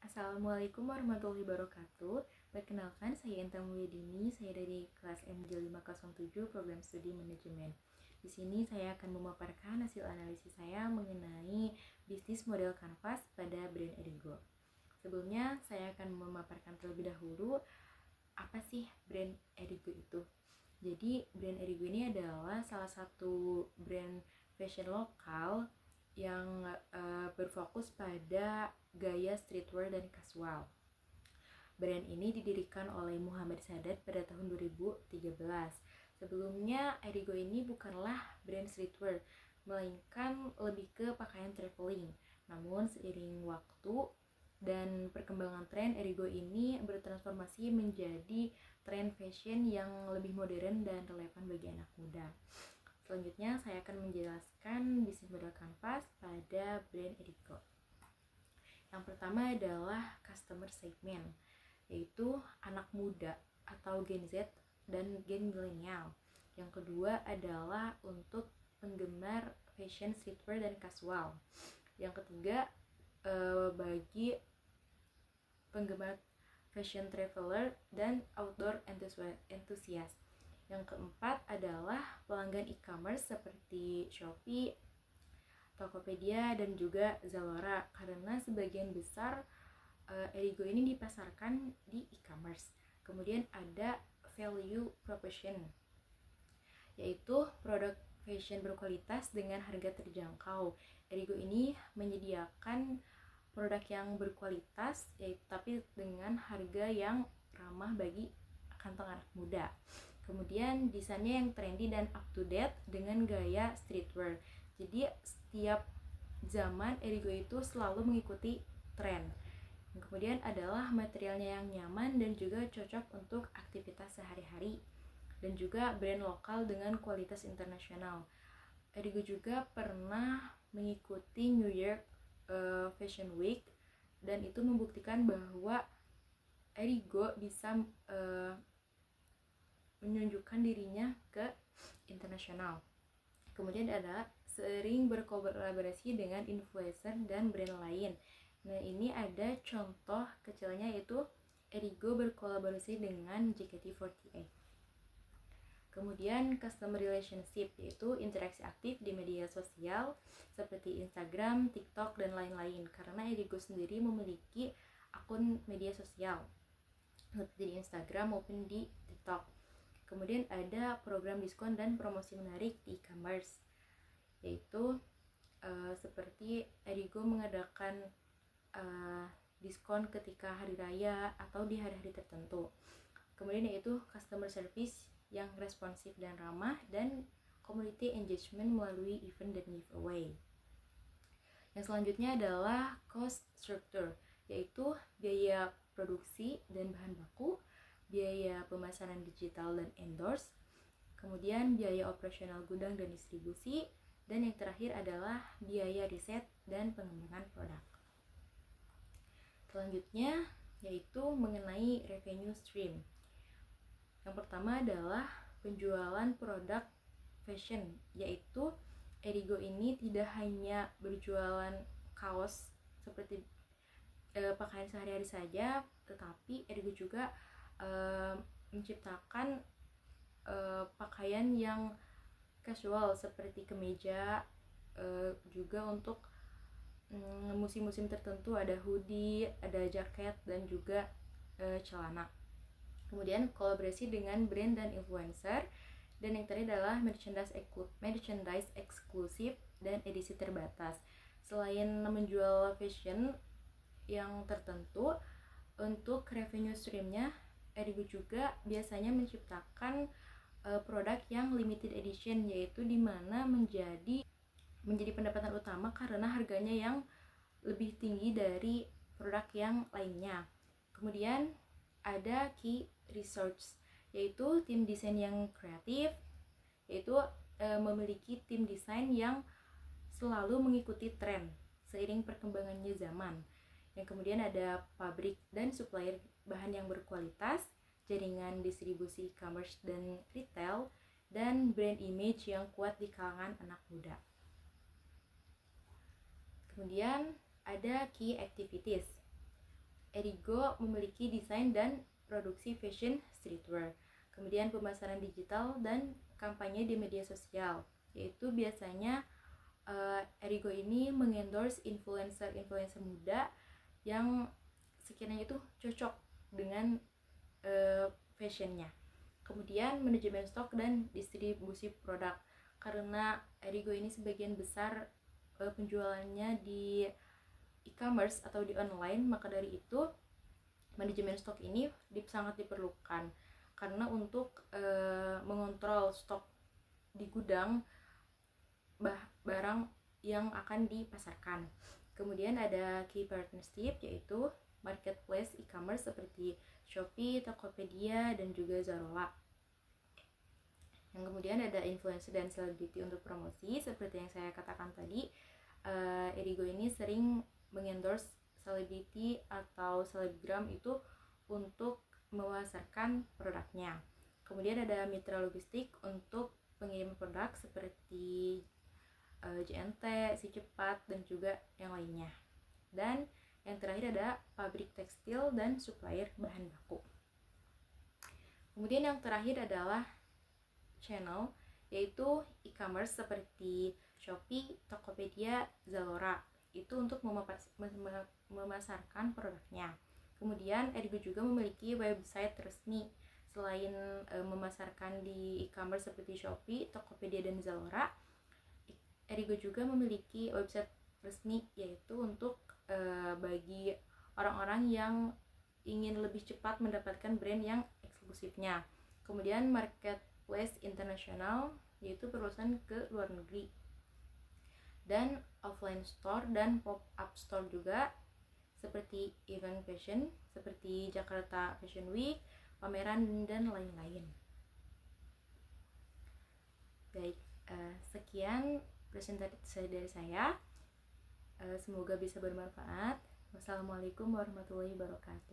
Assalamualaikum warahmatullahi wabarakatuh. Perkenalkan, saya Intan Mulyadini. Saya dari kelas MJ 507 Program Studi Manajemen. Di sini saya akan memaparkan hasil analisis saya mengenai bisnis model kanvas pada brand Erigo. Sebelumnya, saya akan memaparkan terlebih dahulu apa sih brand Erigo itu. Jadi, brand Erigo ini adalah salah satu brand fashion lokal yang berfokus pada gaya streetwear dan casual. Brand ini didirikan oleh Muhammad Sadat pada tahun 2013. Sebelumnya, Erigo ini bukanlah brand streetwear, melainkan lebih ke pakaian traveling. Namun, seiring waktu dan perkembangan tren, Erigo ini bertransformasi menjadi tren fashion yang lebih modern dan relevan bagi anak muda. Selanjutnya, saya akan menjelaskan bisnis model kanvas pada brand Erigo. Yang pertama adalah customer segment, yaitu anak muda atau Gen Z dan Gen milenial. Yang kedua adalah untuk penggemar fashion streetwear dan casual. Yang ketiga bagi penggemar fashion traveler dan outdoor enthusiast. Yang keempat adalah pelanggan e-commerce seperti Shopee, Tokopedia, dan juga Zalora, karena sebagian besar Erigo ini dipasarkan di e-commerce. Kemudian ada value proposition, yaitu produk fashion berkualitas dengan harga terjangkau. Erigo ini menyediakan produk yang berkualitas, tapi dengan harga yang ramah bagi kantong anak muda. Kemudian desainnya yang trendy dan up to date dengan gaya streetwear. Jadi setiap zaman Erigo itu selalu mengikuti tren. Kemudian adalah materialnya yang nyaman dan juga cocok untuk aktivitas sehari-hari, dan juga brand lokal dengan kualitas internasional. Erigo juga pernah mengikuti New York Fashion Week, dan itu membuktikan bahwa Erigo bisa menunjukkan dirinya ke internasional. Kemudian ada sering berkolaborasi dengan influencer dan brand lain. Nah, ini ada contoh kecilnya, yaitu Erigo berkolaborasi dengan JKT48. Kemudian customer relationship, yaitu interaksi aktif di media sosial seperti Instagram, TikTok, dan lain-lain. Karena Erigo sendiri memiliki akun media sosial seperti di Instagram maupun di TikTok. Kemudian ada program diskon dan promosi menarik di e-commerce, yaitu seperti Erigo mengadakan diskon ketika hari raya atau di hari-hari tertentu. Kemudian yaitu customer service yang responsif dan ramah, dan community engagement melalui event dan giveaway. Yang selanjutnya adalah cost structure, yaitu biaya produksi dan bahan baku, biaya pemasaran digital dan endorse, kemudian biaya operasional gudang dan distribusi, dan yang terakhir adalah biaya riset dan pengembangan produk. Selanjutnya yaitu mengenai revenue stream. Yang pertama adalah penjualan produk fashion, yaitu Erigo ini tidak hanya berjualan kaos seperti pakaian sehari-hari saja, tetapi Erigo juga menciptakan pakaian yang casual seperti kemeja, juga untuk musim-musim tertentu ada hoodie, ada jaket, dan juga celana. Kemudian kolaborasi dengan brand dan influencer, dan yang terakhir adalah merchandise eksklusif dan edisi terbatas. Selain menjual fashion yang tertentu, untuk revenue streamnya Erigo juga biasanya menciptakan produk yang limited edition, yaitu dimana menjadi pendapatan utama karena harganya yang lebih tinggi dari produk yang lainnya. Kemudian ada key research, yaitu tim desain yang kreatif, yaitu memiliki tim desain yang selalu mengikuti tren seiring perkembangannya zaman. Yang kemudian ada pabrik dan supplier bahan yang berkualitas, jaringan distribusi e-commerce dan retail, dan brand image yang kuat di kalangan anak muda. Kemudian ada key activities. Erigo memiliki desain dan produksi fashion streetwear. Kemudian pemasaran digital dan kampanye di media sosial, yaitu biasanya Erigo ini mengendorse influencer-influencer muda yang sekiranya itu cocok dengan fashionnya. Kemudian manajemen stok dan distribusi produk, karena Erigo ini sebagian besar penjualannya di e-commerce atau di online, maka dari itu manajemen stok ini sangat diperlukan karena untuk mengontrol stok di gudang barang yang akan dipasarkan. Kemudian ada key partnership, yaitu marketplace e-commerce seperti Shopee, Tokopedia, dan juga Zalora. Yang kemudian ada influencer dan selebriti untuk promosi, seperti yang saya katakan tadi. Erigo ini sering mengendorse selebriti atau selebgram itu untuk memasarkan produknya. Kemudian ada mitra logistik untuk pengiriman produk seperti JNT, Si Cepat, dan juga yang lainnya. Dan yang terakhir ada pabrik tekstil dan supplier bahan baku. Kemudian yang terakhir adalah channel, yaitu e-commerce seperti Shopee, Tokopedia, Zalora. Itu untuk memasarkan produknya. Kemudian Erigo juga memiliki website resmi. Selain memasarkan di e-commerce seperti Shopee, Tokopedia, dan Zalora, Erigo juga memiliki website resmi, yaitu untuk bagi orang-orang yang ingin lebih cepat mendapatkan brand yang eksklusifnya. Kemudian marketplace internasional, yaitu perusahaan ke luar negeri. Dan offline store dan pop-up store juga, seperti event fashion, seperti Jakarta Fashion Week, pameran, dan lain-lain. Baik, sekian presentasi dari saya. Semoga bisa bermanfaat. Wassalamualaikum warahmatullahi wabarakatuh.